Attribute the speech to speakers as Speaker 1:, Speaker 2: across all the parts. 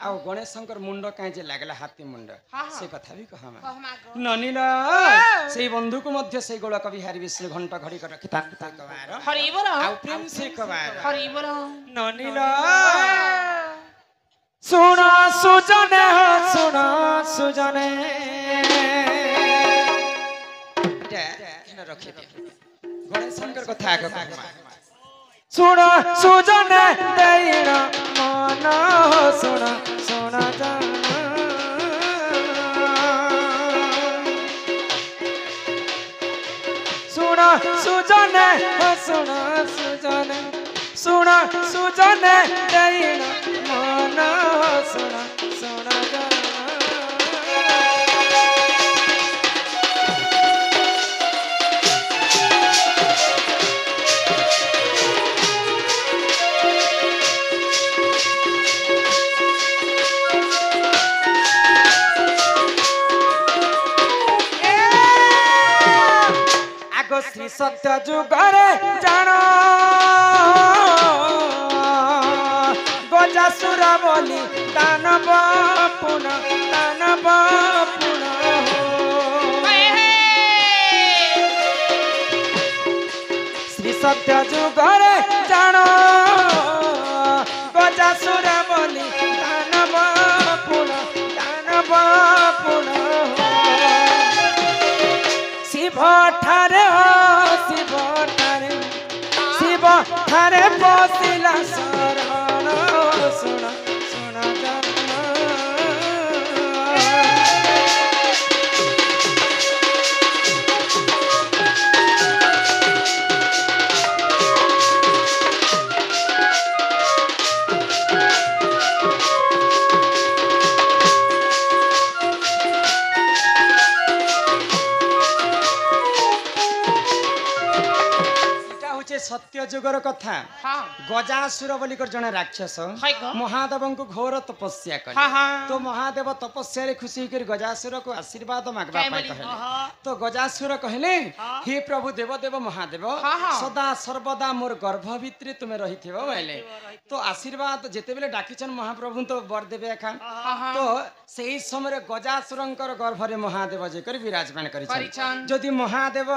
Speaker 1: आउ गणेशंकर मुंड कहीं जे लागला हाथी मुंड से कथा भी कहमा ननिल से बंधु को मध्य से गोलक बिहारी विष्णु घंटा घड़ी कर रखिता कबार
Speaker 2: हरि बोल
Speaker 1: आउ प्रेम से कबार
Speaker 2: हरि बोल
Speaker 1: ननिल सुना सुजने सुना सुजने रखी गणेशंकर कथा आगे सुना सुजने देना मन सुना सुना जाना सुना सुजने सुना सुजने सुना सुजने देना मन सुना सुना जाना श्री सत्य जुगरे जान गजासुर बोली दानव पुन श्री सत्य जुगरे जान गजासुर बोली दानव पुन शिव ठारे शिव ठारे बसिला शरण सुना सुना सत्य जुगर कथा गजासुर बोली जड़े राक्षस महादेव को घोर तपस्या कर तो महादेव तपस्या रे खुशी कर गजासुर को आशीर्वाद मागवा कहले तो गजासुर कहले हे प्रभु देवदेव महादेव सदा सर्वदा मोर गर्भ भितर तुम रही बोले तो आशीर्वाद जिते बेले डाकिचन महाप्रभु तो बर देवे एखा तो सही समय गजासुरंकर गर्भरे महादेव जेकर विराजमान करिछन जदि महादेव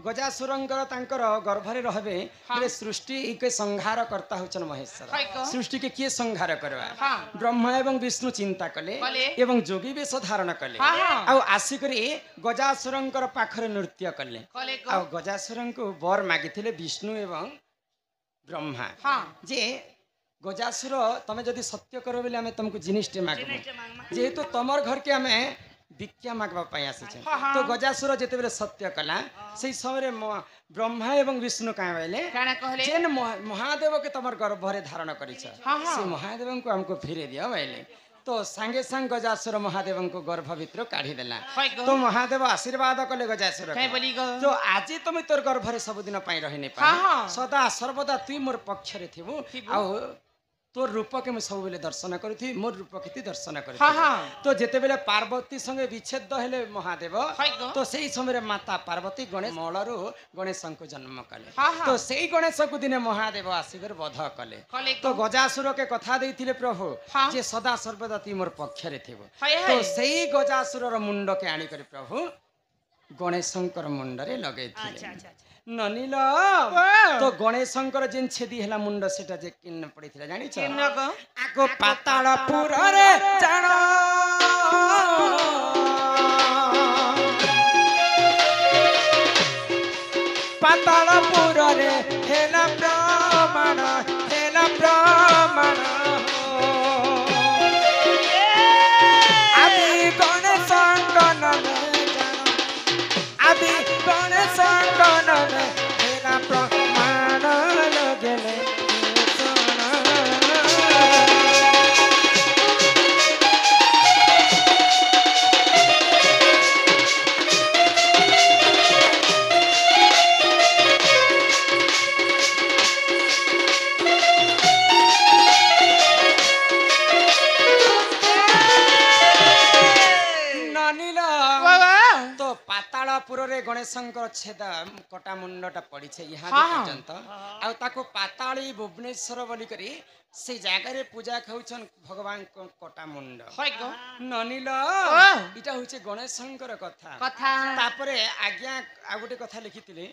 Speaker 1: गजासुरंकर तांकर गर्भरे रहबे बोले सृष्टि के संहार करता होचन महेश्वर सृष्टि के किए संहार करवा ब्रह्मा एवं विष्णु चिंता कले एवं जोगी वेश धारण कले आ आसिकरी गजासुरंकर पाखरे नृत्य कले आ गजासुरंको बर मागिथिले विष्णु एवं ब्रह्मा जे गजासुर तमे जदि सत्य करो बोले आमे तुमको जिनिसटे मागबो जेहेतु तमर घर के आमे भिक्षा मागवा आसी तो गजासुर जिते बेले सत्य कला से समय ब्रह्मा एवं विष्णु कहाँ बोले जेन महादेव के तमर गर्भरे धारण कर महादेव को हमको फिरे दिया बोले तो सांगे सांग गजासुर महादेव को गर्भ भितर काढ़ीदेला तो महादेव आशीर्वाद कले गजासुर तो आज तुम तोर गर्भरे सबुदिन रही नहीं पा सदा सर्वदा तुई मोर पक्ष रे थिबु आ तोर रूप के मैं सब बेले दर्शन करी मोर रूप के दर्शन कर तो जिते बेले पार्वती संगे विच्छेद हेले महादेव तो सही समय माता पार्वती गणेश मलरू गणेश को जन्म कले तो सही गणेश को दिने महादेव आसिकर वध कले तो गजासुर के कथा देथिले प्रभु जे सदा सर्वदा ती मोर पक्ष रे थिबो तो सही गजासुर मुंड के आनी कर प्रभु गणेशंकर मुंड रे लगे थिले ननिल तो गणेशंकर जेन छेदी हला मुंड सेटा जे किन्न पड़िथिला जानि छ आगो पातालपुर रे जान पातालपुर रे हेला ब्रह्मण आदि गणेशंकर आदि गणेशंकर हेला प्रमाण लगेले मिर्जापुर रे गणेशंकर छेद कटा मुंडटा पड़ी छे यहाँ पर्यंत आ ताको पाताली भुवनेश्वर बोली करी से जगह रे पूजा खाउछन भगवान कटा मुंड ननिल इटा होचे गणेशंकर कथा तापरे आज्ञा आ गोटे कथा लिखितिले